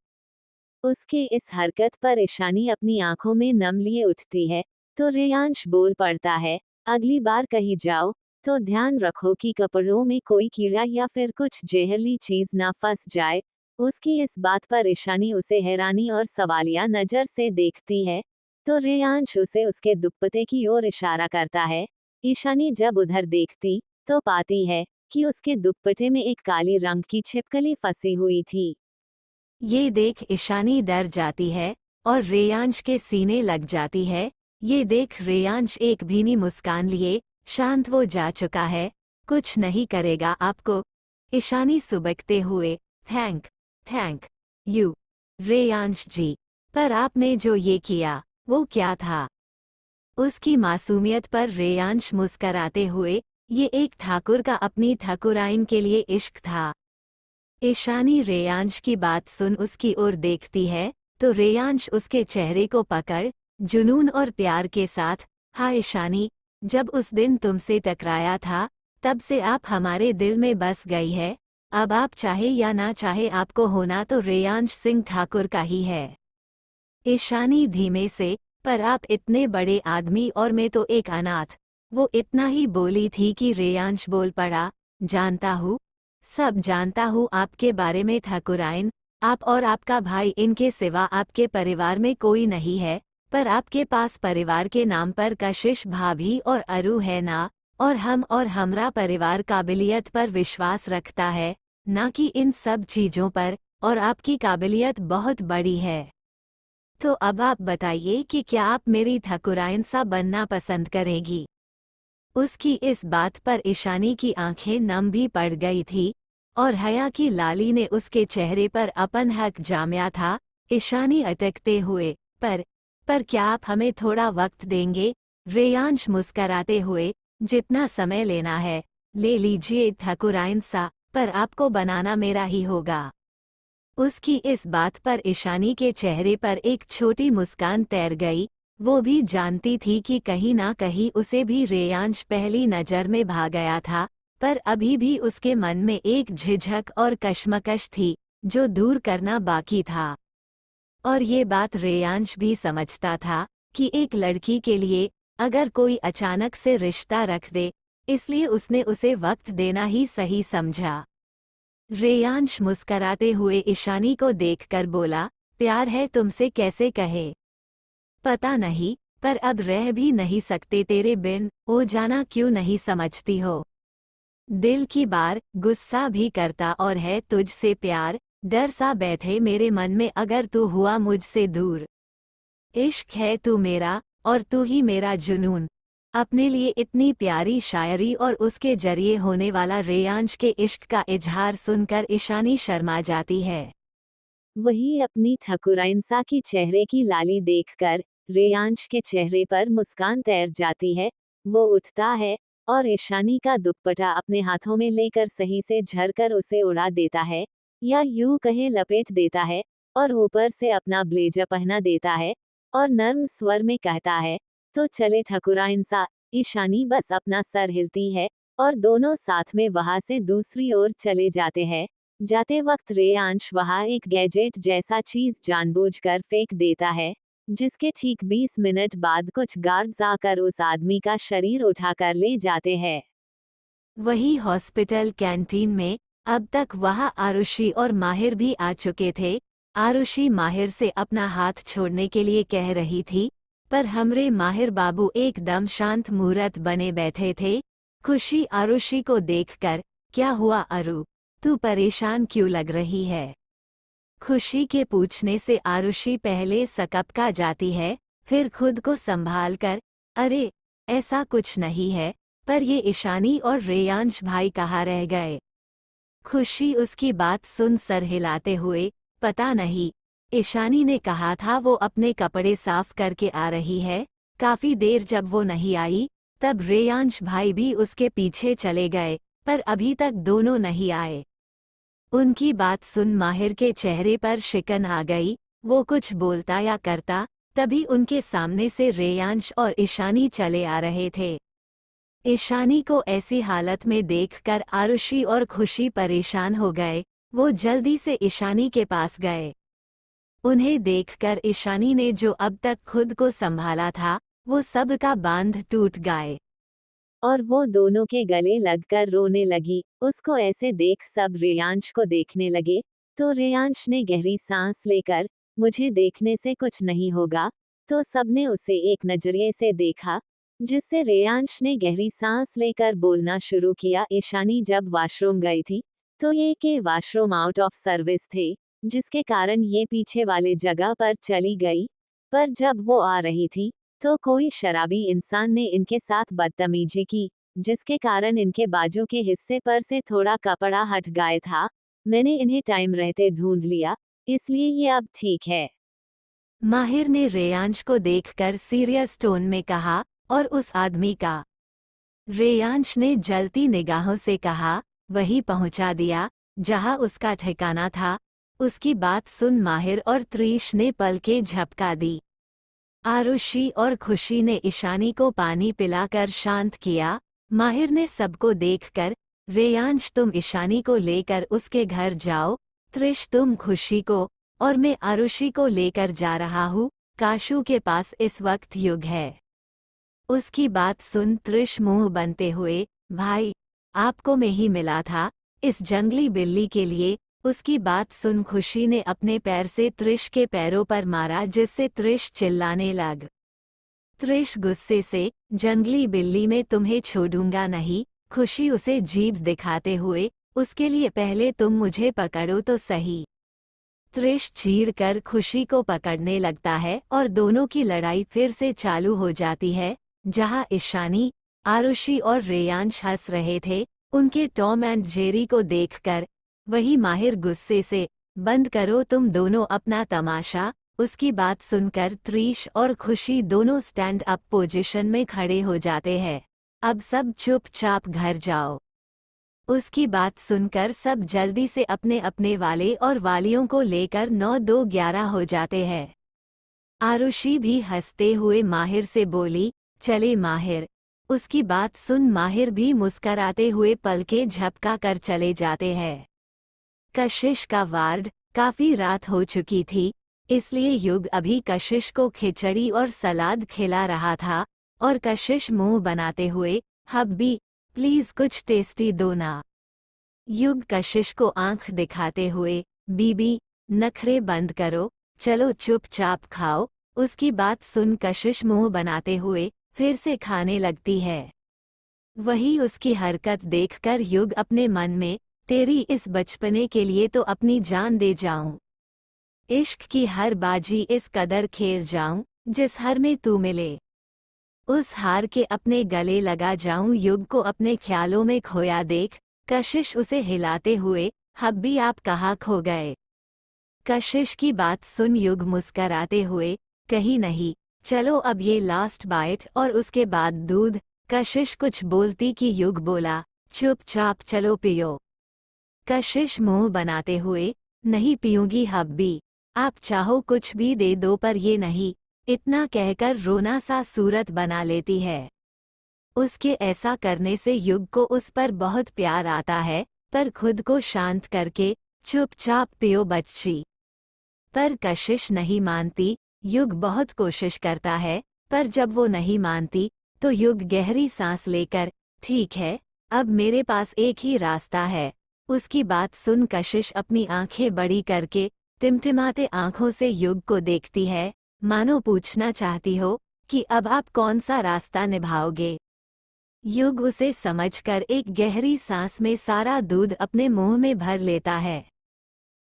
उसके इस हरकत पर ईशानी अपनी आंखों में नम लिए उठती है, तो रेयांश बोल पड़ता है, अगली बार कहीं जाओ तो ध्यान रखो कि कपड़ों में कोई कीड़ा या फिर कुछ जहरीली चीज ना फंस जाए। उसकी इस बात पर ईशानी उसे हैरानी और सवालिया नजर से देखती है, तो रेयांश उसे उसके दुपट्टे की ओर इशारा करता है। ईशानी जब उधर देखती तो पाती है कि उसके दुपट्टे में एक काली रंग की छिपकली फंसी हुई थी। ये देख ईशानी डर जाती है और रेयांश के सीने लग जाती है। ये देख रेयांश एक भीनी मुस्कान लिए शांत हो जा चुका है। कुछ नहीं करेगा आपको, ईशानी सुबकते हुए, थैंक यू रेयांश जी, पर आपने जो ये किया वो क्या था? उसकी मासूमियत पर रेयांश मुस्कराते हुए, ये एक ठाकुर का अपनी ठाकुराइन के लिए इश्क था। ईशानी रेयांश की बात सुन उसकी ओर देखती है, तो रेयांश उसके चेहरे को पकड़ जुनून और प्यार के साथ, हाँ ईशानी, जब उस दिन तुमसे टकराया था तब से आप हमारे दिल में बस गई है। अब आप चाहे या ना चाहे आपको होना तो रेयांश सिंह ठाकुर का ही है। ईशानी धीमे से, पर आप इतने बड़े आदमी और मैं तो एक अनाथ। वो इतना ही बोली थी कि रेयांश बोल पड़ा, जानता हूँ, सब जानता हूँ आपके बारे में ठाकुराइन। आप और आपका भाई, इनके सिवा आपके परिवार में कोई नहीं है। पर आपके पास परिवार के नाम पर कशिश भाभी और अरु है ना, और हम और हमरा परिवार काबिलियत पर विश्वास रखता है, ना कि इन सब चीज़ों पर, और आपकी काबिलियत बहुत बड़ी है। तो अब आप बताइए कि क्या आप मेरी ठाकुराइन सा बनना पसंद करेंगी? उसकी इस बात पर ईशानी की आंखें नम भी पड़ गई थी और हया की लाली ने उसके चेहरे पर अपन हक जामिया था। ईशानी अटकते हुए, पर क्या आप हमें थोड़ा वक्त देंगे? रेयांश मुस्कराते हुए, जितना समय लेना है ले लीजिए ठाकुराइन सा, पर आपको बनाना मेरा ही होगा। उसकी इस बात पर ईशानी के चेहरे पर एक छोटी मुस्कान तैर गई। वो भी जानती थी कि कहीं ना कहीं उसे भी रेयांश पहली नज़र में भा गया था, पर अभी भी उसके मन में एक झिझक और कश्मकश थी जो दूर करना बाकी था। और ये बात रेयांश भी समझता था। कि एक लड़की के लिए अगर कोई अचानक से रिश्ता रख दे, इसलिए उसने उसे वक्त देना ही सही समझा। रेयांश मुस्कराते हुए ईशानी को देखकर बोला, प्यार है तुमसे कैसे कहे? पता नहीं, पर अब रह भी नहीं सकते तेरे बिन, ओ जाना क्यों नहीं समझती हो? दिल की बार, गुस्सा भी करता और है तुझसे प्यार, डर सा बैठे मेरे मन में अगर तू हुआ मुझसे दूर। इश्क है तू मेरा, और तू ही मेरा जुनून। अपने लिए इतनी प्यारी शायरी और उसके जरिए होने वाला रेयांश के इश्क का इजहार सुनकर ईशानी शर्मा जाती है। वही अपनी ठकुराइनसा की चेहरे की लाली देखकर रेयांश के चेहरे पर मुस्कान तैर जाती है। वो उठता है और ईशानी का दुपट्टा अपने हाथों में लेकर सही से झरकर उसे उड़ा देता है, या यूं कहे लपेट देता है, और ऊपर से अपना ब्लेजर पहना देता है और नर्म स्वर में कहता है, तो चले ठकुराइनसा। ईशानी बस अपना सर हिलती है और दोनों साथ में वहां से दूसरी ओर चले जाते हैं। जाते वक्त रेयांश वहां एक गैजेट जैसा चीज जानबूझकर फेंक देता है, जिसके ठीक 20 मिनट बाद कुछ गार्ड्स आकर उस आदमी का शरीर उठाकर ले जाते हैं। वही हॉस्पिटल कैंटीन में अब तक वहां आरुषि और माहिर भी आ चुके थे। आरुषि माहिर से अपना हाथ छोड़ने के लिए कह रही थी, पर हमरे माहिर बाबू एकदम शांत मूरत बने बैठे थे। खुशी आरुषि को देखकर, क्या हुआ अरु, तू परेशान क्यों लग रही है? खुशी के पूछने से आरुषि पहले सकपका जाती है, फिर खुद को संभालकर, अरे ऐसा कुछ नहीं है, पर ये ईशानी और रेयांश भाई कहाँ रह गए? खुशी उसकी बात सुन सर हिलाते हुए, पता नहीं, ईशानी ने कहा था वो अपने कपड़े साफ करके आ रही है। काफी देर जब वो नहीं आई, तब रेयांश भाई भी उसके पीछे चले गए, पर अभी तक दोनों नहीं आए। उनकी बात सुन माहिर के चेहरे पर शिकन आ गई। वो कुछ बोलता या करता, तभी उनके सामने से रेयांश और ईशानी चले आ रहे थे। ईशानी को ऐसी हालत में देखकर आरुषि और खुशी परेशान हो गए। वो जल्दी से ईशानी के पास गए। उन्हें देखकर ईशानी ने जो अब तक खुद को संभाला था, वो सब का बांध टूट गए और वो दोनों के गले लगकर रोने लगी। उसको ऐसे देख सब रेयांश को देखने लगे, तो रेयांश ने गहरी सांस लेकर, मुझे देखने से कुछ नहीं होगा, तो सबने उसे एक नजरिए से देखा, जिससे रेयांश ने गहरी सांस लेकर बोलना शुरू किया। ईशानी जब वॉशरूम गई थी, तो ये के वॉशरूम आउट ऑफ सर्विस थे, जिसके कारण ये पीछे वाले जगह पर चली गई। पर जब वो आ रही थी, तो कोई शराबी इंसान ने इनके साथ बदतमीजी की, जिसके कारण इनके बाजू के हिस्से पर से थोड़ा कपड़ा हट गया था। मैंने इन्हें टाइम रहते ढूंढ लिया, इसलिए ये अब ठीक है। माहिर ने रेयांश को देखकर सीरियस टोन में कहा, और उस आदमी का? रेयांश ने जलती निगाहों से कहा, वही पहुंचा दिया जहां उसका ठिकाना था। उसकी बात सुन माहिर और त्रिश ने पलकें झपका दी। आरुषि और खुशी ने ईशानी को पानी पिलाकर शांत किया। माहिर ने सबको देखकर, रेयांश तुम ईशानी को लेकर उसके घर जाओ, त्रिश तुम खुशी को, और मैं आरुषि को लेकर जा रहा हूँ। काशू के पास इस वक्त युग है। उसकी बात सुन त्रिश मुंह बनते हुए, भाई आपको मैं ही मिला था इस जंगली बिल्ली के लिए। उसकी बात सुन खुशी ने अपने पैर से त्रिश के पैरों पर मारा, जिससे त्रिश चिल्लाने लग। त्रिश गुस्से से, जंगली बिल्ली में तुम्हें छोड़ूंगा नहीं। खुशी उसे जीभ दिखाते हुए, उसके लिए पहले तुम मुझे पकड़ो तो सही। त्रिश चीरकर खुशी को पकड़ने लगता है और दोनों की लड़ाई फिर से चालू हो जाती है। जहां ईशानी, आरुषि और रेयांश हंस रहे थे उनके टॉम एंड जेरी को देखकर, वही माहिर गुस्से से, बंद करो तुम दोनों अपना तमाशा। उसकी बात सुनकर त्रिश और खुशी दोनों स्टैंड अप पोजीशन में खड़े हो जाते हैं। अब सब चुपचाप घर जाओ। उसकी बात सुनकर सब जल्दी से अपने अपने वाले और वालियों को लेकर 9-2-11 हो जाते हैं। आरुषि भी हंसते हुए माहिर से बोली, चले माहिर। उसकी बात सुन माहिर भी मुस्कराते हुए पलकें झपका कर चले जाते हैं। कशिश का वार्ड, काफी रात हो चुकी थी। इसलिए युग अभी कशिश को खिचड़ी और सलाद खिला रहा था और कशिश मुंह बनाते हुए, हब्बी प्लीज कुछ टेस्टी दो ना। युग कशिश को आंख दिखाते हुए, बीबी नखरे बंद करो, चलो चुपचाप खाओ। उसकी बात सुन कशिश मुंह बनाते हुए फिर से खाने लगती है। वही उसकी हरकत देखकर युग अपने मन में, तेरी इस बचपने के लिए तो अपनी जान दे जाऊं। इश्क की हर बाजी इस कदर खेल जाऊं, जिस हर में तू मिले उस हार के अपने गले लगा जाऊं। युग को अपने ख्यालों में खोया देख कशिश उसे हिलाते हुए, हब्बी आप कहाँ खो गए। कशिश की बात सुन युग मुस्कराते हुए, कहीं नहीं, चलो अब ये लास्ट बाइट और उसके बाद दूध। कशिश कुछ बोलती कि युग बोला, चुपचाप चलो पियो। कशिश मुंह बनाते हुए, नहीं पीऊंगी हब्बी, आप चाहो कुछ भी दे दो पर ये नहीं। इतना कहकर रोना सा सूरत बना लेती है। उसके ऐसा करने से युग को उस पर बहुत प्यार आता है, पर खुद को शांत करके, चुपचाप पियो बच्ची। पर कशिश नहीं मानती। युग बहुत कोशिश करता है, पर जब वो नहीं मानती तो युग गहरी सांस लेकर, ठीक है, अब मेरे पास एक ही रास्ता है। उसकी बात सुन कशिश अपनी आंखें बड़ी करके टिमटिमाते आंखों से युग को देखती है, मानो पूछना चाहती हो कि अब आप कौन सा रास्ता निभाओगे। युग उसे समझकर एक गहरी सांस में सारा दूध अपने मुंह में भर लेता है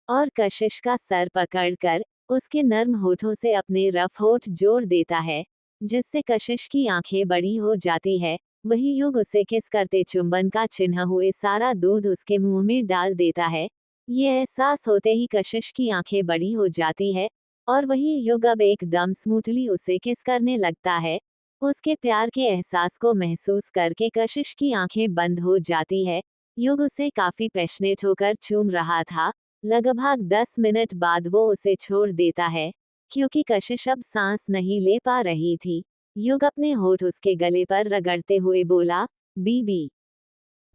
और कशिश का सर पकड़कर उसके नर्म होठों से अपने रफ होठ जोड़ देता है, जिससे कशिश की आंखें बड़ी हो जाती है। वही युग उसे किस करते चुंबन का चिन्ह हुए सारा दूध उसके मुंह में डाल देता है। ये एहसास होते ही कशिश की आंखें बड़ी हो जाती है और वही युग अब एकदम स्मूथली उसे किस करने लगता है। उसके प्यार के एहसास को महसूस करके कशिश की आंखें बंद हो जाती है। युग उसे काफी पैशनेट होकर चूम रहा था। लगभग 10 मिनट बाद वो उसे छोड़ देता है, क्योंकि कशिश अब सांस नहीं ले पा रही थी। युग अपने होठ उसके गले पर रगड़ते हुए बोला, बीबी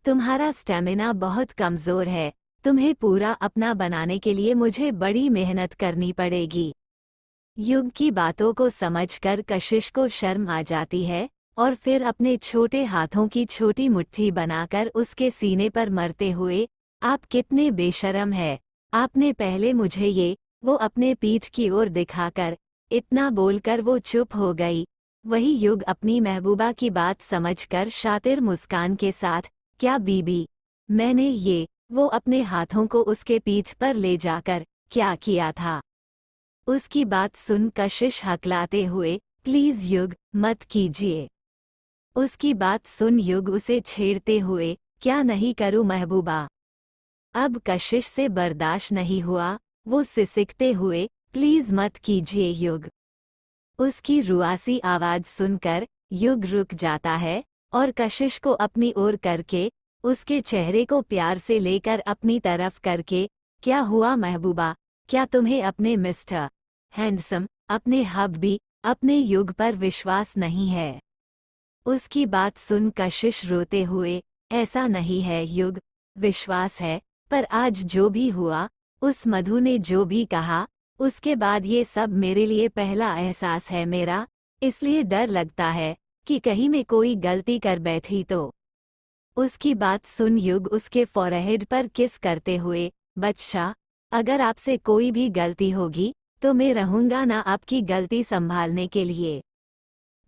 तुम्हारा स्टेमिना बहुत कमजोर है, तुम्हें पूरा अपना बनाने के लिए मुझे बड़ी मेहनत करनी पड़ेगी। युग की बातों को समझकर कशिश को शर्म आ जाती है और फिर अपने छोटे हाथों की छोटी मुट्ठी बनाकर उसके सीने पर मरते हुए, आप कितने बेशर्म है, आपने पहले मुझे ये, वो अपने पीठ की ओर दिखाकर, इतना बोलकर वो चुप हो गई। वही युग अपनी महबूबा की बात समझकर शातिर मुस्कान के साथ, क्या बीबी, मैंने ये, वो अपने हाथों को उसके पीठ पर ले जाकर, क्या किया था। उसकी बात सुन कशिश हकलाते हुए, प्लीज युग, मत कीजिए। उसकी बात सुन युग उसे छेड़ते हुए, क्या नहीं करूं महबूबा। अब कशिश से बर्दाश्त नहीं हुआ, वो सिसकते हुए, प्लीज मत कीजिए युग। उसकी रुआसी आवाज सुनकर युग रुक जाता है और कशिश को अपनी ओर करके, उसके चेहरे को प्यार से लेकर अपनी तरफ करके, क्या हुआ महबूबा, क्या तुम्हें अपने मिस्टर हैंडसम, अपने हब्बी, अपने युग पर विश्वास नहीं है। उसकी बात सुन कशिश रोते हुए, ऐसा नहीं है युग, विश्वास है, पर आज जो भी हुआ, उस मधु ने जो भी कहा, उसके बाद ये सब मेरे लिए पहला एहसास है मेरा, इसलिए डर लगता है कि कहीं मैं कोई गलती कर बैठी तो। उसकी बात सुन युग उसके फोरहेड पर किस करते हुए, बच्चा, अगर आपसे कोई भी गलती होगी तो मैं रहूंगा ना आपकी गलती संभालने के लिए।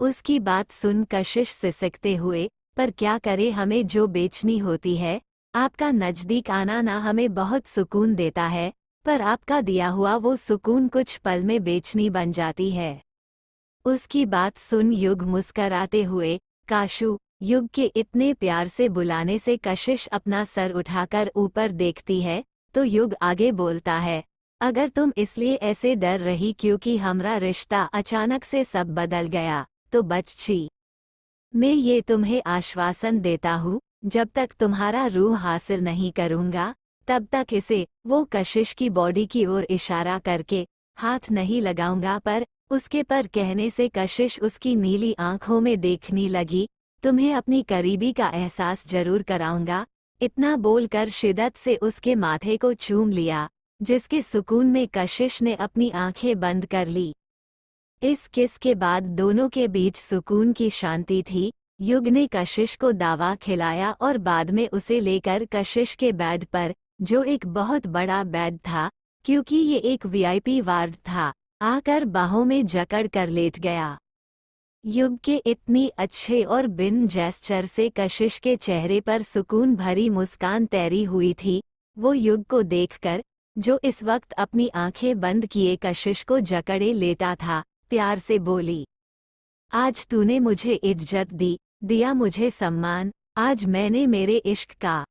उसकी बात सुन कशिश सिसकते हुए, पर क्या करे, हमें जो बेचनी होती है, आपका नजदीक आना ना हमें बहुत सुकून देता है, पर आपका दिया हुआ वो सुकून कुछ पल में बेचनी बन जाती है। उसकी बात सुन युग मुस्कराते हुए, काशू, युग के इतने प्यार से बुलाने से कशिश अपना सर उठाकर ऊपर देखती है, तो युग आगे बोलता है, अगर तुम इसलिए ऐसे डर रही क्योंकि हमारा रिश्ता अचानक से सब बदल गया, तो बच्ची, मैं ये तुम्हें आश्वासन देता हूँ, जब तक तुम्हारा रूह हासिल नहीं करूँगा, तब तक इसे, वो कशिश की बॉडी की ओर इशारा करके, हाथ नहीं लगाऊंगा, पर उसके पर कहने से कशिश उसकी नीली आंखों में देखने लगी, तुम्हें अपनी करीबी का एहसास जरूर कराऊंगा। इतना बोलकर शिद्दत से उसके माथे को चूम लिया जिसके सुकून में कशिश ने अपनी आंखें बंद कर ली। इस किस के बाद दोनों के बीच सुकून की शांति थी। युग ने कशिश को दावा खिलाया और बाद में उसे लेकर कशिश के बेड पर, जो एक बहुत बड़ा बेड था क्योंकि ये एक वीआईपी वार्ड था, आकर बाहों में जकड़ कर लेट गया। युग के इतनी अच्छे और बिन जेस्चर से कशिश के चेहरे पर सुकून भरी मुस्कान तैरी हुई थी। वो युग को देखकर, जो इस वक्त अपनी आंखें बंद किए कशिश को जकड़े लेटा था, प्यार से बोली, आज तूने मुझे इज्जत दी, दिया मुझे सम्मान, आज मैंने मेरे इश्क का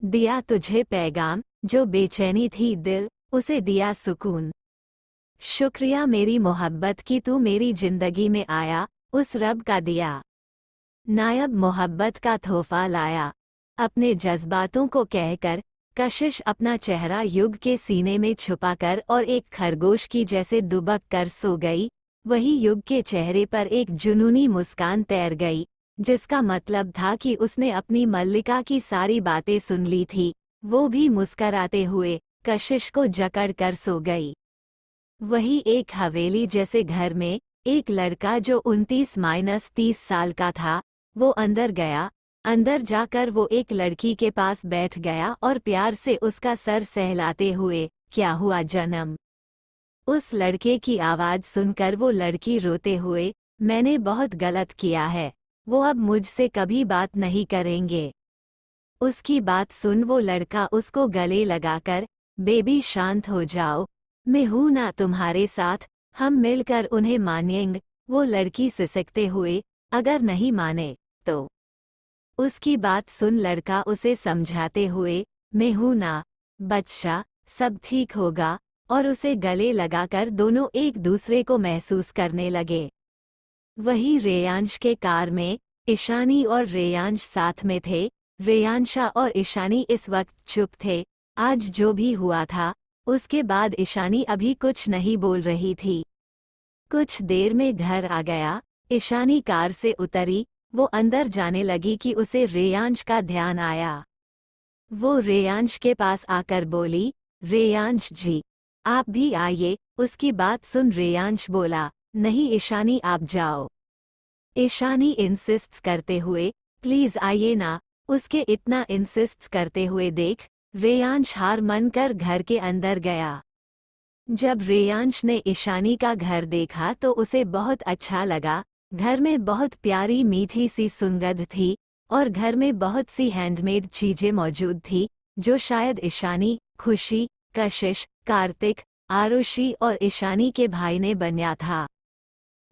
दिया तुझे पैगाम, जो बेचैनी थी दिल, उसे दिया सुकून। शुक्रिया मेरी मोहब्बत की, तू मेरी जिंदगी में आया, उस रब का दिया नायब मोहब्बत का तोहफा लाया। अपने जज्बातों को कहकर कशिश अपना चेहरा युग के सीने में छुपाकर और एक खरगोश की जैसे दुबक कर सो गई। वही युग के चेहरे पर एक जुनूनी मुस्कान तैर गई, जिसका मतलब था कि उसने अपनी मल्लिका की सारी बातें सुन ली थी। वो भी मुस्कराते हुए कशिश को जकड़ कर सो गई। वही एक हवेली जैसे घर में एक लड़का जो 29-30 साल का था, वो अंदर गया। अंदर जाकर वो एक लड़की के पास बैठ गया और प्यार से उसका सर सहलाते हुए, क्या हुआ जन्म? उस लड़के की आवाज़ सुनकर वो लड़की रोते हुए, मैंने बहुत गलत किया है, वो अब मुझसे कभी बात नहीं करेंगे। उसकी बात सुन वो लड़का उसको गले लगाकर, बेबी शांत हो जाओ, मैं हूं ना तुम्हारे साथ, हम मिलकर उन्हें मानेंगे। वो लड़की सिसकते हुए, अगर नहीं माने तो। उसकी बात सुन लड़का उसे समझाते हुए, मैं हूं ना बच्चा, सब ठीक होगा, और उसे गले लगाकर दोनों एक दूसरे को महसूस करने लगे। वही रेयांश के कार में ईशानी और रेयांश साथ में थे। रेयांशा और ईशानी इस वक्त चुप थे। आज जो भी हुआ था, उसके बाद ईशानी अभी कुछ नहीं बोल रही थी। कुछ देर में घर आ गया। ईशानी कार से उतरी, वो अंदर जाने लगी कि उसे रेयांश का ध्यान आया। वो रेयांश के पास आकर बोली, रेयांश जी, आप भी आइए। उसकी बात सुन रेयांश बोला, नहीं ईशानी आप जाओ। ईशानी इंसिस्ट करते हुए, प्लीज आइए ना। उसके इतना इंसिस्ट करते हुए देख रेयांश हार मानकर घर के अंदर गया। जब रेयांश ने ईशानी का घर देखा तो उसे बहुत अच्छा लगा। घर में बहुत प्यारी मीठी सी सुगंध थी और घर में बहुत सी हैंडमेड चीजें मौजूद थी, जो शायद ईशानी, खुशी, कशिश, कार्तिक, आरुषि और ईशानी के भाई ने बनाया था।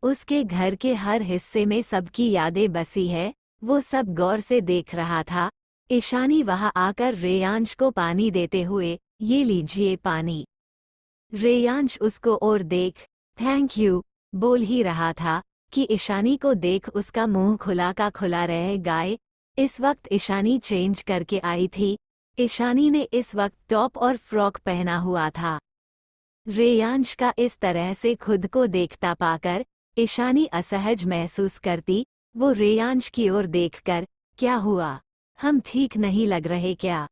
उसके घर के हर हिस्से में सबकी यादें बसी है। वो सब गौर से देख रहा था। ईशानी वहां आकर रेयांश को पानी देते हुए, ये लीजिए पानी। रेयांश उसको और देख, थैंक यू, बोल ही रहा था कि ईशानी को देख उसका मुंह खुला का खुला रह गया। इस वक्त ईशानी चेंज करके आई थी। ईशानी ने इस वक्त टॉप और फ्रॉक पहना हुआ था। रेयांश का इस तरह से खुद को देखता पाकर ईशानी असहज महसूस करती। वो रेयांश की ओर देखकर, क्या हुआ, हम ठीक नहीं लग रहे क्या?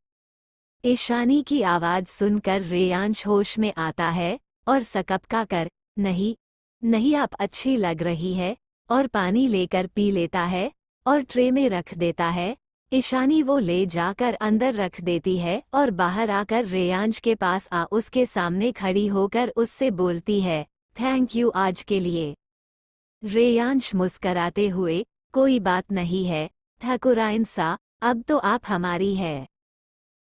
ईशानी की आवाज़ सुनकर रेयांश होश में आता है और सकपका कर, नहीं नहीं आप अच्छी लग रही है, और पानी लेकर पी लेता है और ट्रे में रख देता है। ईशानी वो ले जाकर अंदर रख देती है और बाहर आकर रेयांश के पास आ उसके सामने खड़ी होकर उससे बोलती है, थैंक यू आज के लिए। रेयांश मुस्कराते हुए, कोई बात नहीं है ठाकुराइन सा, अब तो आप हमारी है।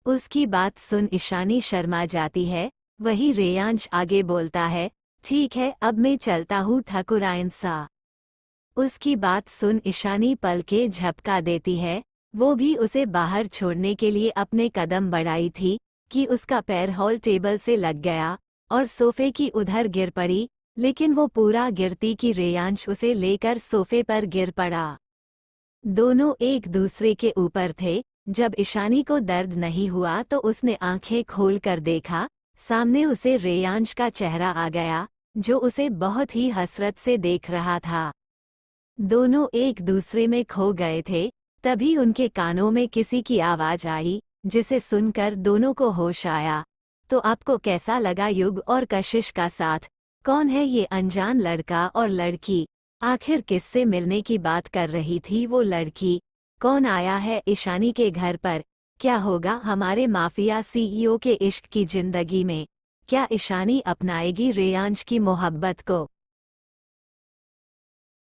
उसकी बात सुन ईशानी शर्मा जाती है। वही रेयांश आगे बोलता है, ठीक है अब मैं चलता हूँ ठाकुराइन सा। उसकी बात सुन ईशानी पल के झपका देती है। वो भी उसे बाहर छोड़ने के लिए अपने कदम बढ़ाई थी कि उसका पैर हॉल टेबल से लग गया और सोफे की उधर गिर पड़ी, लेकिन वो पूरा गिरती कि रेयांश उसे लेकर सोफे पर गिर पड़ा। दोनों एक दूसरे के ऊपर थे। जब ईशानी को दर्द नहीं हुआ तो उसने आंखें खोल कर देखा। सामने उसे रेयांश का चेहरा आ गया, जो उसे बहुत ही हसरत से देख रहा था। दोनों एक दूसरे में खो गए थे। तभी उनके कानों में किसी की आवाज़ आई, जिसे सुनकर दोनों को होश आया। तो आपको कैसा लगा युग और कशिश का साथ? कौन है ये अनजान लड़का और लड़की? आखिर किससे मिलने की बात कर रही थी वो लड़की? कौन आया है ईशानी के घर पर? क्या होगा हमारे माफिया सीईओ के इश्क की जिंदगी में? क्या ईशानी अपनाएगी रेयांश की मोहब्बत को?